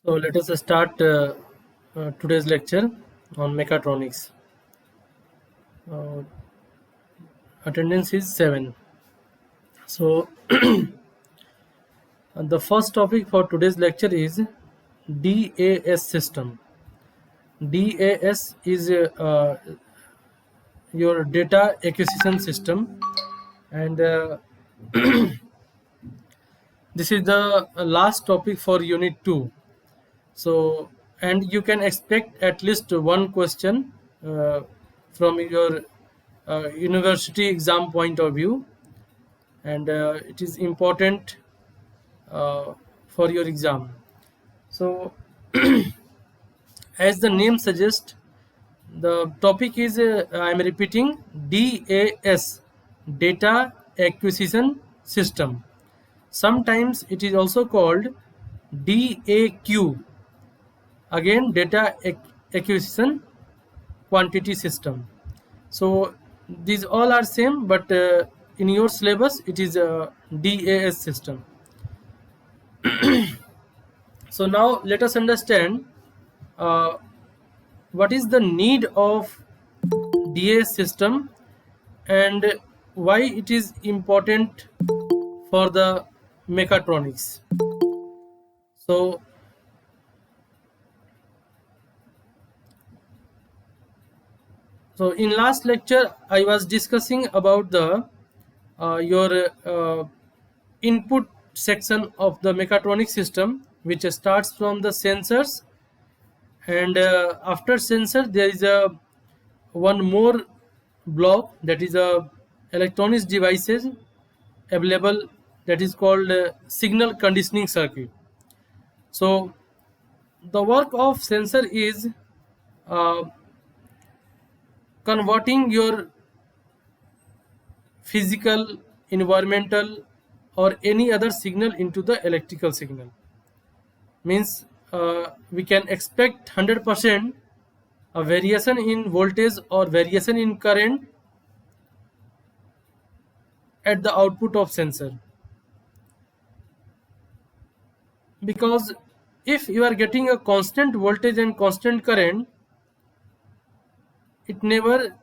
So let us start today's lecture on mechatronics. Uh, Attendance is 7. So the first topic for today's lecture is DAS system. DAS is your data acquisition system, and this is the last topic for Unit 2. So, and you can expect at least one question from your university exam point of view, and it is important for your exam. So, as the name suggests, the topic is I am repeating DAS, Data Acquisition System. Sometimes it is also called DAQ, again data acquisition quantity system. So these all are same, but in your syllabus it is a DAS system. So now let us understand uh, what is the need of DAS system and why it is important for the mechatronics. So in last lecture I was discussing about the your input section of the mechatronic system, which starts from the sensors, and after sensor there is a one more block, that is a electronics devices available, that is called signal conditioning circuit. So the work of sensor is uh, converting your physical, environmental, or any other signal into the electrical signal. Means we can expect 100% a variation in voltage or variation in current at the output of sensor, because if you are getting a constant voltage and constant current, it never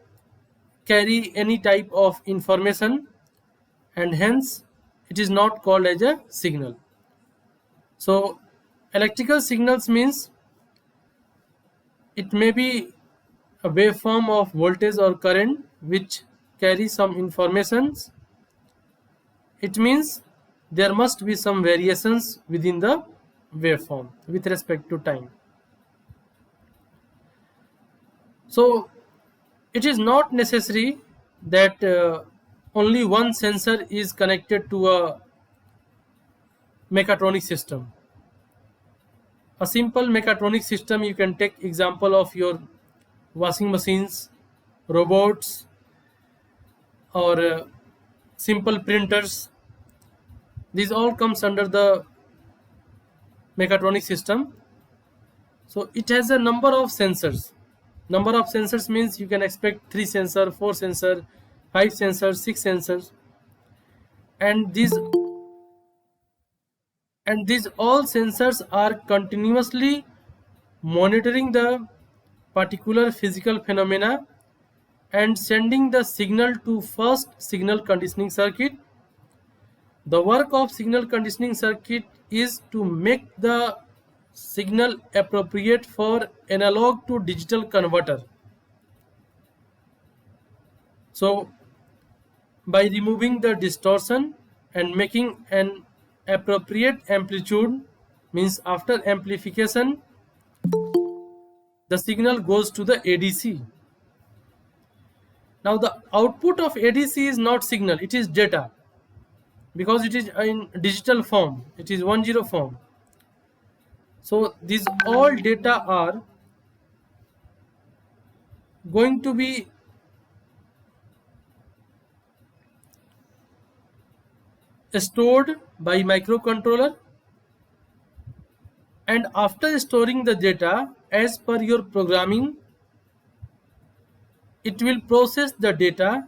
carry any type of information, and hence it is not called as a signal. So electrical signals means it may be a waveform of voltage or current which carry some informations. It means there must be some variations within the waveform with respect to time. So it is not necessary that only one sensor is connected to a mechatronic system. A simple mechatronic system, you can take example of your washing machines, robots, or simple printers. These all comes under the mechatronic system. So it has a number of sensors. Number of sensors means you can expect 3 sensor, 4 sensor, 5 sensors, 6 sensors, and these all sensors are continuously monitoring the particular physical phenomena and sending the signal to first signal conditioning circuit. The work of signal conditioning circuit is to make the signal appropriate for analog to digital converter. So by removing the distortion and making an appropriate amplitude, means after amplification the signal goes to the ADC. Now the output of ADC is not signal, it is data, because it is in digital form, it is 10 form. So these all data are going to be stored by microcontroller, and after storing the data as per your programming, it will process the data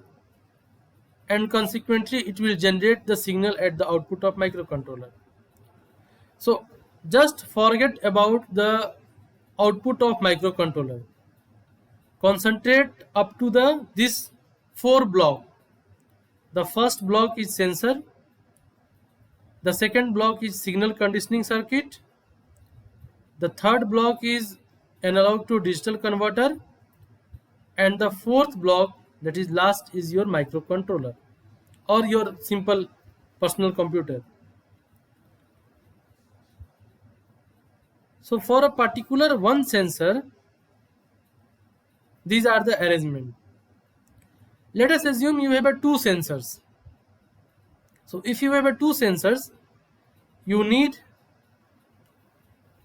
and consequently it will generate the signal at the output of microcontroller. So Just forget about the output of microcontroller. Concentrate up to the this four block. The first block is sensor, the second block is signal conditioning circuit, the third block is analog to digital converter, and the fourth block, that is last, is your microcontroller or your simple personal computer. So for a particular one sensor, these are the arrangement. Let us assume you have a two sensors. So if you have a two sensors, you need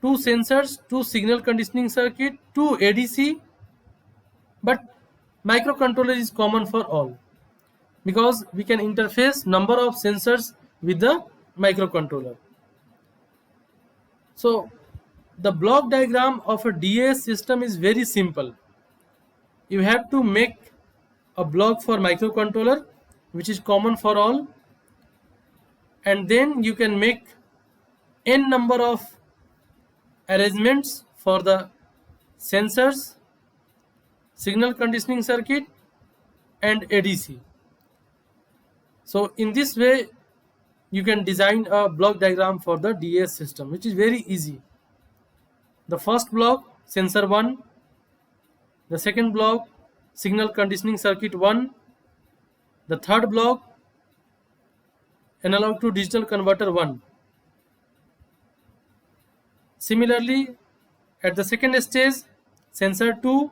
two sensors, two signal conditioning circuit, two ADC, but microcontroller is common for all because we can interface number of sensors with the microcontroller. So the block diagram of a DAS system is very simple. You have to make a block for microcontroller which is common for all, and then you can make n number of arrangements for the sensors, signal conditioning circuit, and ADC. So in this way you can design a block diagram for the DAS system, which is very easy. The first block, sensor 1, the second block, signal conditioning circuit 1, the third block, analog to digital converter 1. Similarly, at the second stage, sensor 2,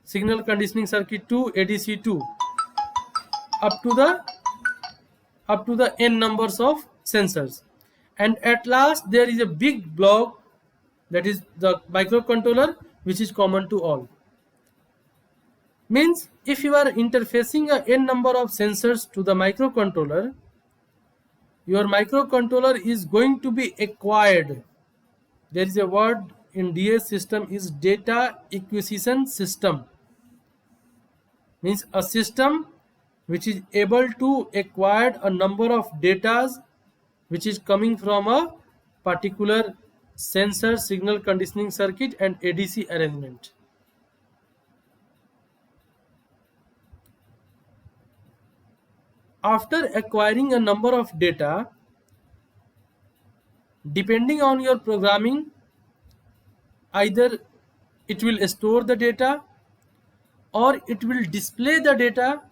signal conditioning circuit 2, ADC 2, up to the n numbers of sensors. And at last there is a big block, that is the microcontroller, which is common to all. Means if you are interfacing a n number of sensors to the microcontroller, your microcontroller is going to be acquired. There is a word in DAS system is data acquisition system. Means a system which is able to acquire a number of data which is coming from a particular sensor, signal conditioning circuit, and ADC arrangement. After acquiring a number of data, depending on your programming, either it will store the data, or it will display the data,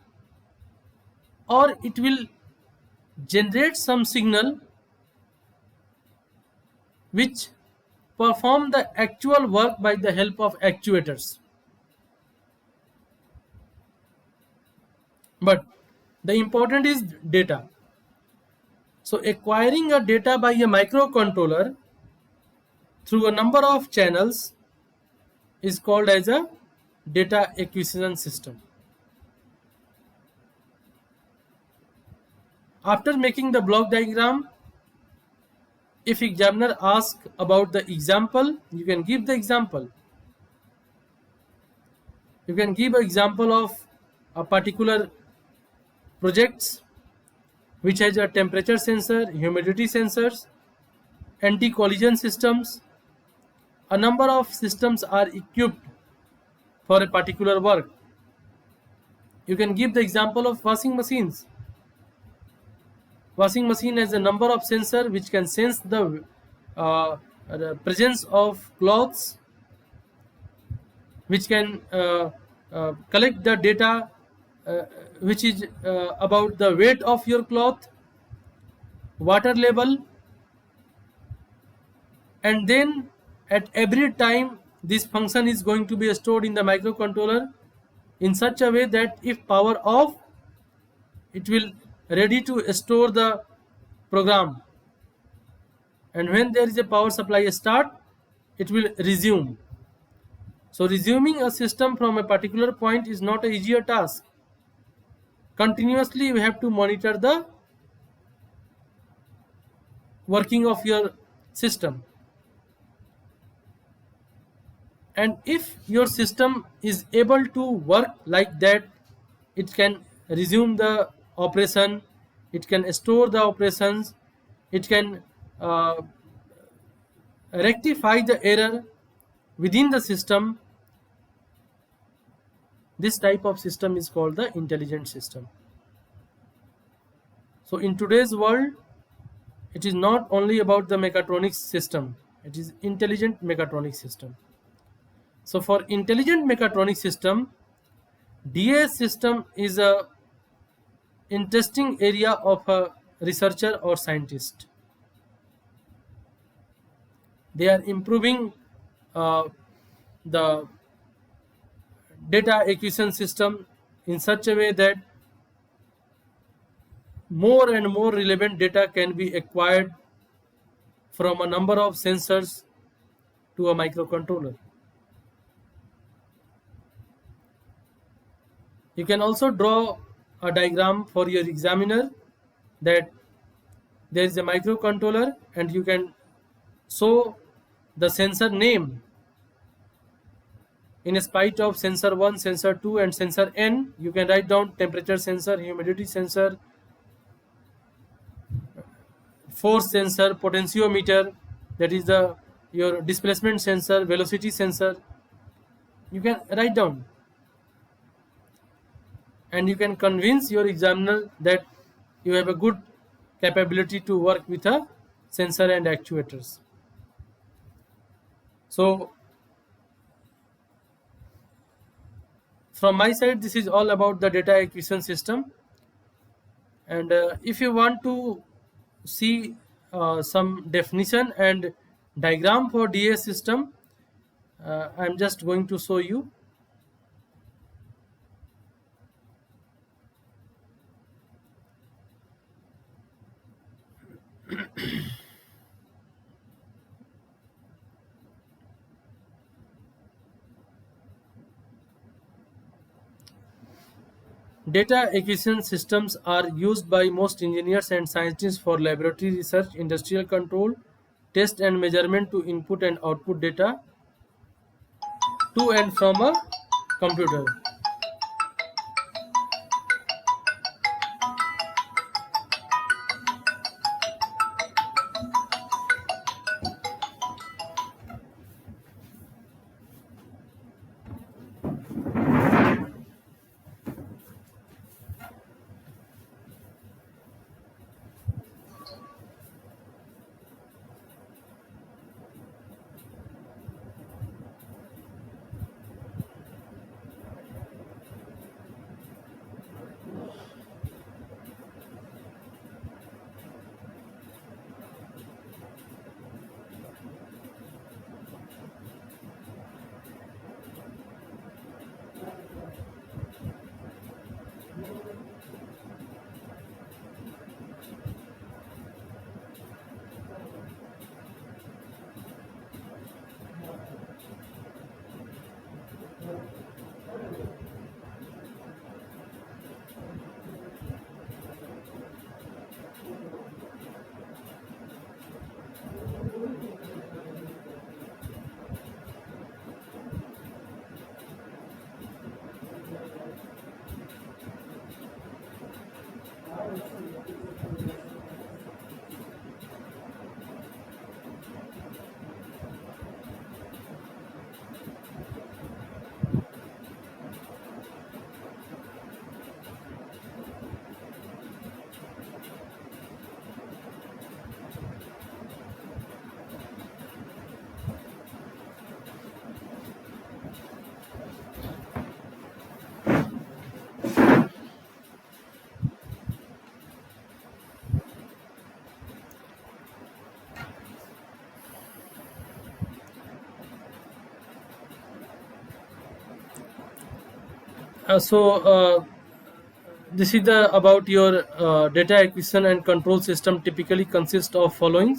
or it will generate some signal which perform the actual work by the help of actuators. But the important is data. So acquiring a data by a microcontroller through a number of channels is called as a data acquisition system. After making the block diagram, if examiner asks about the example, you can give the example. You can give an example of a particular projects which has a temperature sensor, humidity sensors, anti-collision systems. A number of systems are equipped for a particular work. You can give the example of washing machines. Washing machine has a number of sensors which can sense the presence of clothes, which can collect the data which is about the weight of your cloth, water level, and then at every time this function is going to be stored in the microcontroller in such a way that if power off, it will ready to store the program, and when there is a power supply start, it will resume. So resuming a system from a particular point is not an easier task. Continuously you have to monitor the working of your system, and if your system is able to work like that, it can resume the operation, it can store the operations, it can rectify the error within the system. This type of system is called the intelligent system. So in today's world, it is not only about the mechatronics system, it is intelligent mechatronics system. So for intelligent mechatronics system, DAS system is a interesting area of a researcher or scientist. They are improving uh, the data acquisition system in such a way that more and more relevant data can be acquired from a number of sensors to a microcontroller. You can also draw a diagram for your examiner that there is a microcontroller and you can show the sensor name in spite of sensor 1, sensor 2 and sensor n. You can write down temperature sensor, humidity sensor, force sensor, potentiometer, that is the your displacement sensor, velocity sensor. You can write down and you can convince your examiner that you have a good capability to work with a sensor and actuators. So from my side, this is all about the data acquisition system. And if you want to see some definition and diagram for DA system, I'm just going to show you. Data acquisition systems are used by most engineers and scientists for laboratory research, industrial control, test and measurement to input and output data to and from a computer. So this is the about your data acquisition and control system typically consists of following.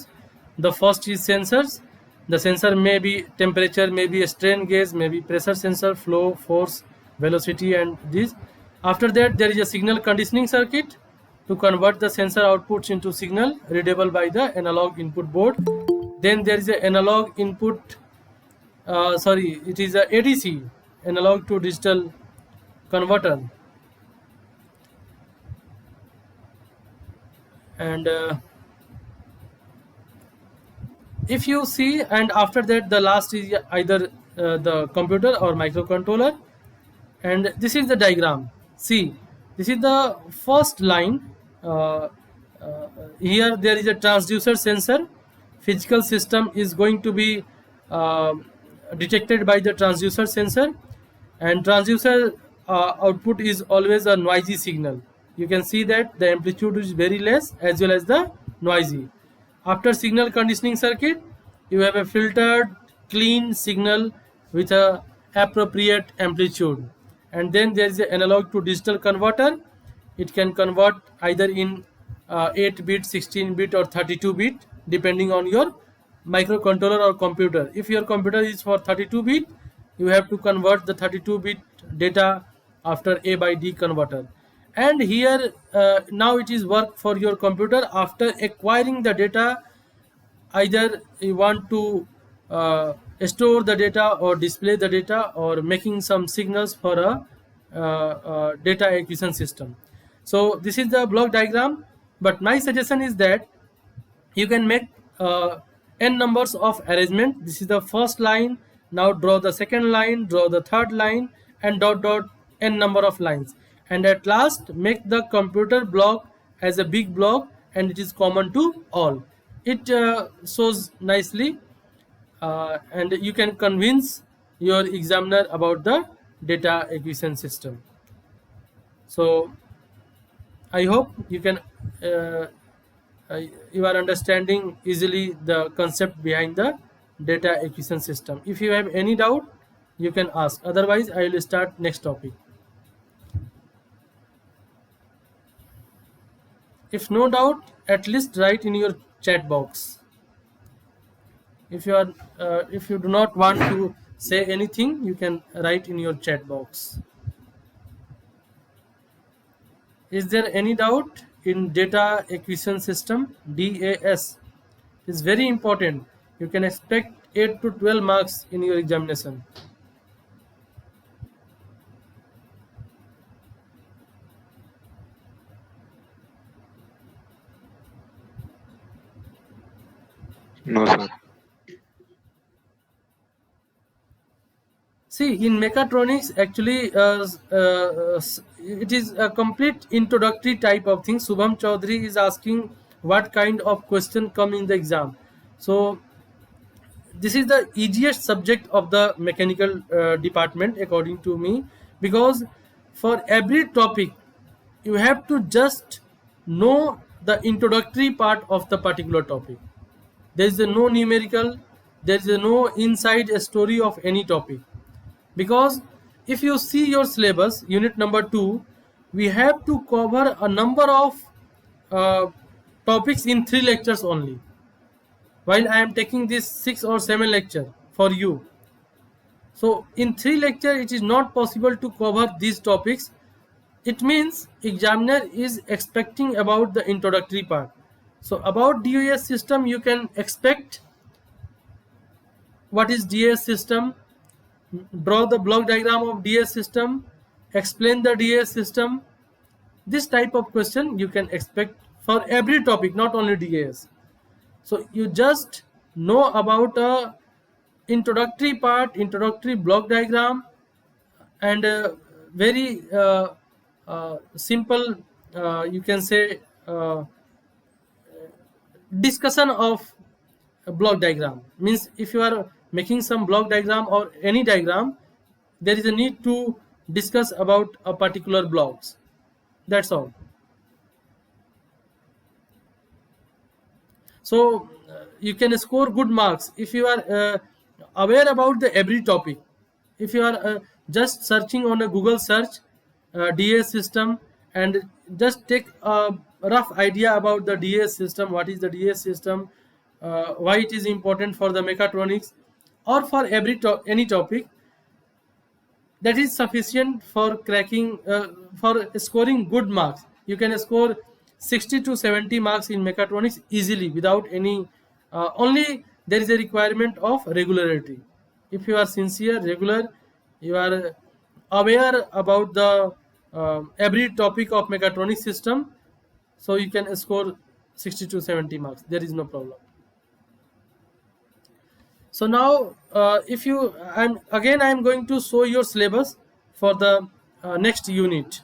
The first is sensors. The sensor may be temperature, may be a strain gauge, may be pressure sensor, flow, force, velocity and this. After that there is a signal conditioning circuit to convert the sensor outputs into signal readable by the analog input board. Then there is a analog input, it is a ADC, analog to digital converter. And if you see, and after that the last is either the computer or microcontroller. And this is the diagram. See, this is the first line. uh, Here there is a transducer sensor. Physical system is going to be uh, detected by the transducer sensor, and transducer output is always a noisy signal. You can see that the amplitude is very less as well as the noisy. After signal conditioning circuit, you have a filtered clean signal with a appropriate amplitude, and then there is an analog to digital converter. It can convert either in 8 bit, 16 bit or 32 bit depending on your microcontroller or computer. If your computer is for 32 bit, you have to convert the 32 bit data after A by D converter. And here now it is work for your computer. After acquiring the data, either you want to store the data or display the data or making some signals for a data acquisition system. So this is the block diagram, but my suggestion is that you can make n numbers of arrangement. This is the first line. Now draw the second line, draw the third line, and dot dot n number of lines, and at last make the computer block as a big block, and it is common to all. It shows nicely, and you can convince your examiner about the data acquisition system. So I hope you can you are understanding easily the concept behind the data acquisition system. If you have any doubt, you can ask. Otherwise, I will start next topic. If no doubt, at least write in your chat box. If you do not want to say anything, you can write in your chat box. Is there any doubt in data acquisition system? DAS is very important. You can expect 8 to 12 marks in your examination. No, sir. See, in mechatronics, actually, it is a complete introductory type of thing. Subham Chaudhary is asking what kind of question come in the exam. So, this is the easiest subject of the mechanical department, according to me, because for every topic, you have to just know the introductory part of the particular topic. There is no numerical, there is no inside story of any topic. Because if you see your syllabus, unit number 2, we have to cover a number of uh, topics in 3 lectures only, while I am taking this 6 or 7 lecture for you. So in 3 lecture it is not possible to cover these topics. It means examiner is expecting about the introductory part. So about DAS system, you can expect what is DAS system, draw the block diagram of DAS system, explain the DAS system. This type of question you can expect for every topic, not only DAS. So you just know about a introductory part, introductory block diagram, and very simple, you can say, discussion of a block diagram. Means if you are making some block diagram or any diagram, there is a need to discuss about a particular blocks. That's all. So you can score good marks if you are aware about the every topic. If you are just searching on a Google search DAS system, and just take a rough idea about the DAS system, what is the DAS system, why it is important for the mechatronics, or for every any topic, that is sufficient for cracking, for scoring good marks. You can score 60 to 70 marks in mechatronics easily without any, only there is a requirement of regularity. If you are sincere, regular, you are aware about the every topic of mechatronics system, so you can score 60 to 70 marks. There is no problem. So now, if you, I'm going to show your syllabus for the next unit.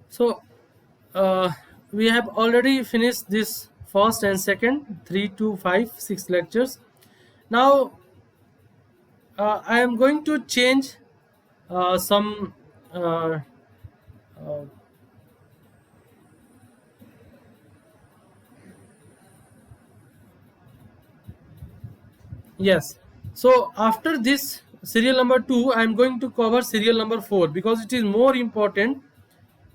So we have already finished this first and second 3 to 5 6 lectures. Now I am going to change some uh, uh, yes. So after this serial number 2, I am going to cover serial number 4 because it is more important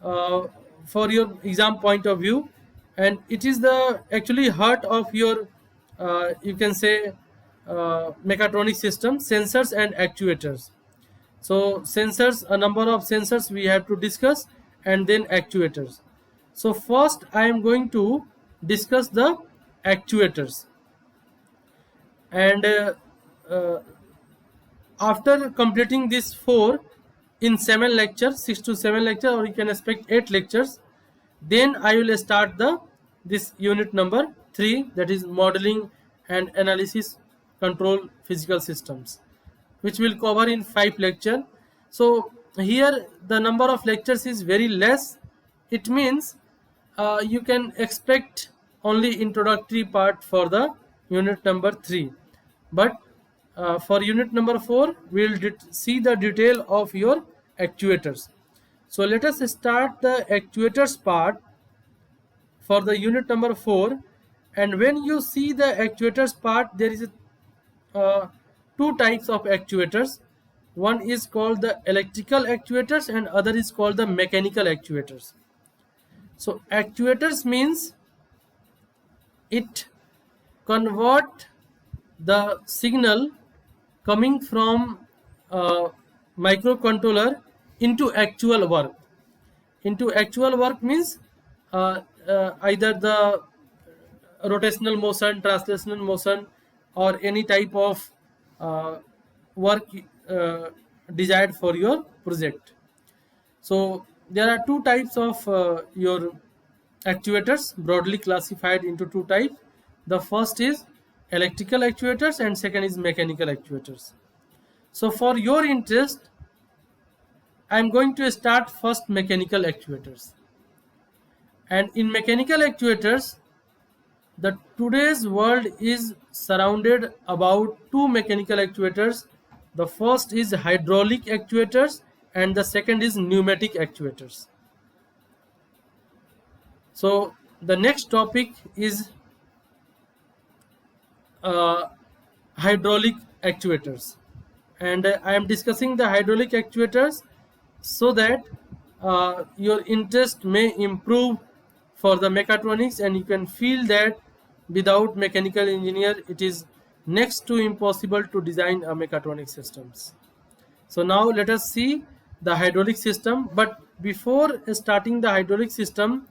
uh, for your exam point of view, and it is the actually heart of your you can say mechatronic system, sensors and actuators. So sensors, a number of sensors we have to discuss, and then actuators. So first I am going to discuss the actuators, and uh, after completing this 4 in 7 lectures, 6 to 7 lectures, or you can expect 8 lectures, then I will start the this unit number 3, that is modeling and analysis control physical systems, which will cover in 5 lecture. So here the number of lectures is very less. It means you can expect only introductory part for the unit number 3, but for unit number 4 we will see the detail of your actuators. So let us start the actuators part for the unit number 4. And when you see the actuators part, there is two types of actuators. One is called the electrical actuators and other is called the mechanical actuators. So actuators means it convert the signal coming from microcontroller into actual work. Into actual work means either the rotational motion, translational motion, or any type of uh, work uh, desired for your project. So there are two types of your actuators, broadly classified into two types. The first is electrical actuators and second is mechanical actuators. So for your interest, I am going to start first mechanical actuators. And in mechanical actuators, the today's world is surrounded about two mechanical actuators. The first is hydraulic actuators and the second is pneumatic actuators. So the next topic is uh, hydraulic actuators, and I am discussing the hydraulic actuators so that your interest may improve for the mechatronics, and you can feel that without mechanical engineer it is next to impossible to design a mechatronic systems. So now let us see the hydraulic system, but before starting the hydraulic system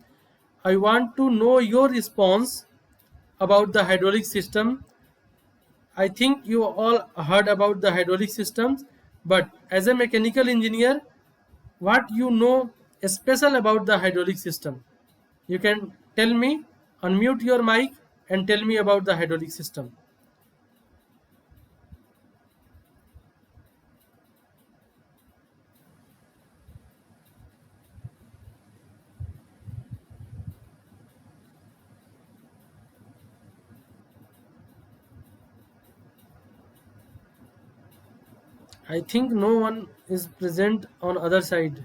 I want to know your response about the hydraulic system. I think you all heard about the hydraulic systems, but as a mechanical engineer, what you know special about the hydraulic system? You can tell me, unmute your mic and tell me about the hydraulic system. I think no one is present on other side.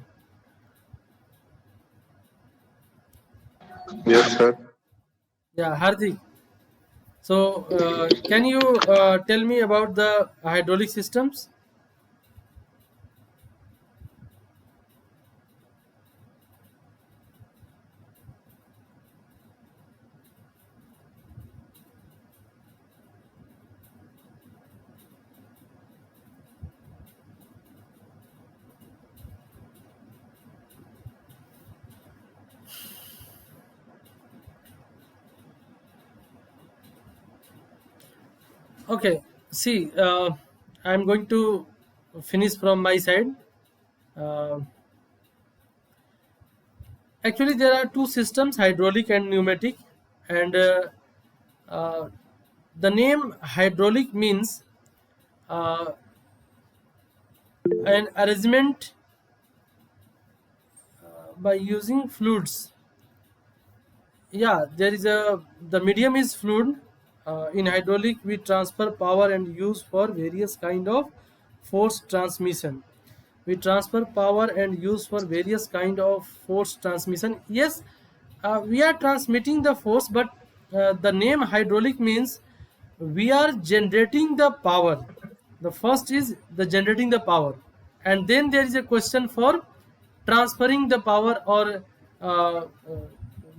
Yes, sir. Yeah, Hardik. So can you tell me about the hydraulic systems? Okay, see, I'm going to finish from my side. Uh, Actually, there are two systems, hydraulic and pneumatic, and uh, the name hydraulic means uh, an arrangement by using fluids. Yeah, there is a the medium is fluid. In hydraulic, we transfer power and use for various kind of force transmission. We transfer power and use for various kind of force transmission. Yes, we are transmitting the force, but the name hydraulic means we are generating the power. The first is the generating the power, and then there is a question for transferring the power, or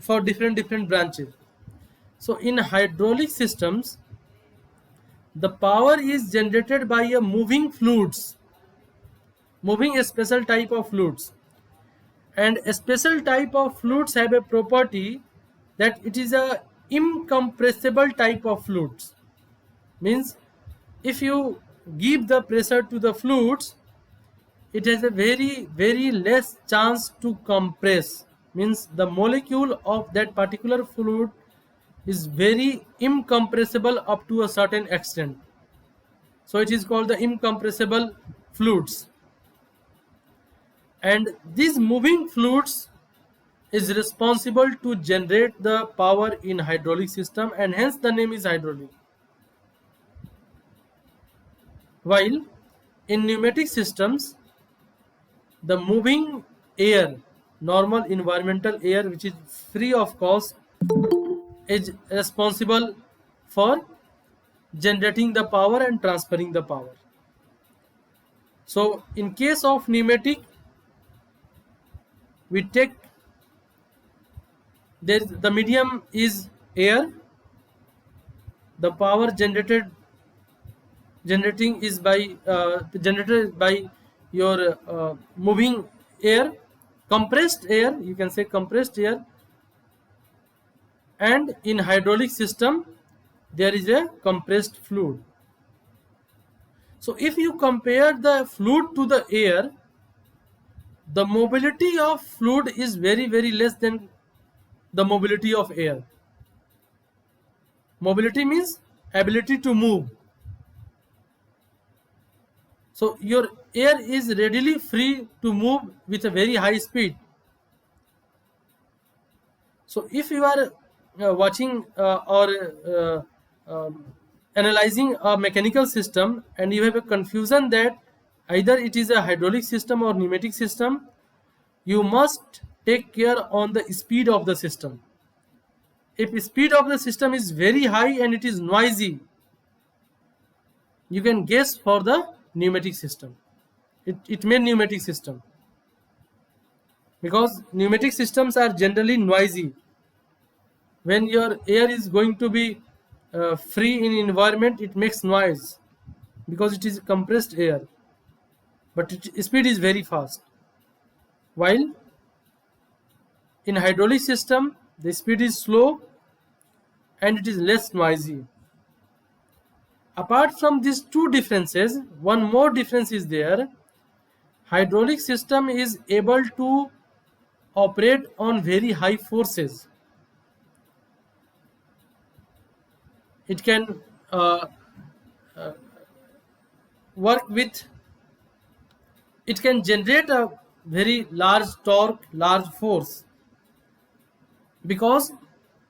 for different branches. So in hydraulic systems, the power is generated by a moving fluids, moving a special type of fluids, and a special type of fluids have a property that it is a incompressible type of fluids. Means if you give the pressure to the fluids, it has a very less chance to compress. Means the molecule of that particular fluid is very incompressible up to a certain extent. So it is called the incompressible fluids, and these moving fluids is responsible to generate the power in hydraulic system, and hence the name is hydraulic. While in pneumatic systems, the moving air, normal environmental air which is free of cost, is responsible for generating the power and transferring the power. So in case of pneumatic, we take the medium is air, the power generating is by generated by your moving air, compressed air, you can say compressed air. And in hydraulic system, there is a compressed fluid. So if you compare the fluid to the air, the mobility of fluid is very less than the mobility of air. Mobility means ability to move. So your air is readily free to move with a very high speed. So if you are watching or analyzing a mechanical system, and you have a confusion that either it is a hydraulic system or pneumatic system, you must take care on the speed of the system. If speed of the system is very high and it is noisy, you can guess for the pneumatic system. It may pneumatic system, because pneumatic systems are generally noisy. When your air is going to be free in environment, it makes noise because it is compressed air, but speed is very fast. While in hydraulic system, the speed is slow and it is less noisy. Apart from these two differences, one more difference is there. Hydraulic system is able to operate on very high forces. It can work with, it can generate a very large torque, large force, because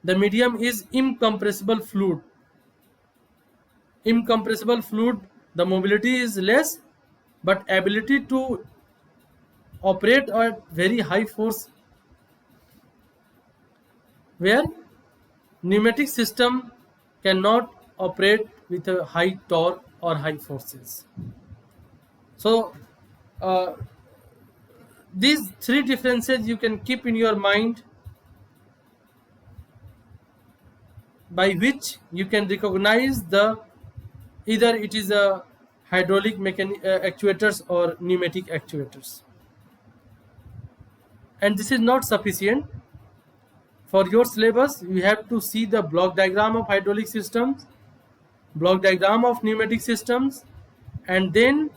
the medium is incompressible fluid. Incompressible fluid, the mobility is less, but ability to operate at very high force, where pneumatic system cannot operate with a high torque or high forces. So these three differences you can keep in your mind, by which you can recognize the either it is a hydraulic actuators or pneumatic actuators. And this is not sufficient. For your syllabus, you have to see the block diagram of hydraulic systems, block diagram of pneumatic systems, and then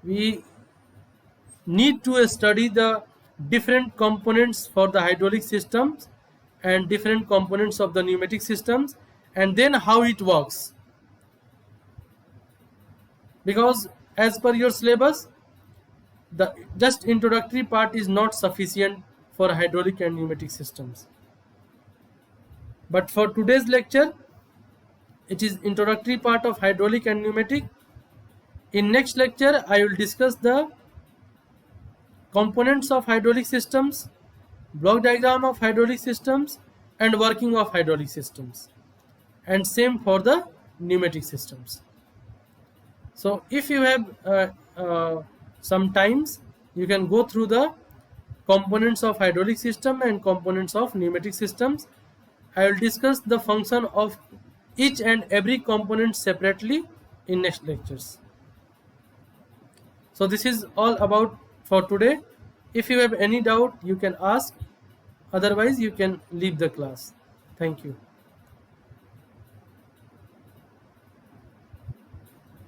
we need to study the different components for the hydraulic systems and different components of the pneumatic systems, and then how it works. Because as per your syllabus, the just introductory part is not sufficient for hydraulic and pneumatic systems. But for today's lecture, it is introductory part of hydraulic and pneumatic. In next lecture, I will discuss the components of hydraulic systems, block diagram of hydraulic systems, and working of hydraulic systems, and same for the pneumatic systems. So if you have some times, you can go through the components of hydraulic system and components of pneumatic systems. I will discuss the function of each and every component separately in next lectures. So this is all about for today. If you have any doubt, you can ask. Otherwise, you can leave the class. Thank you.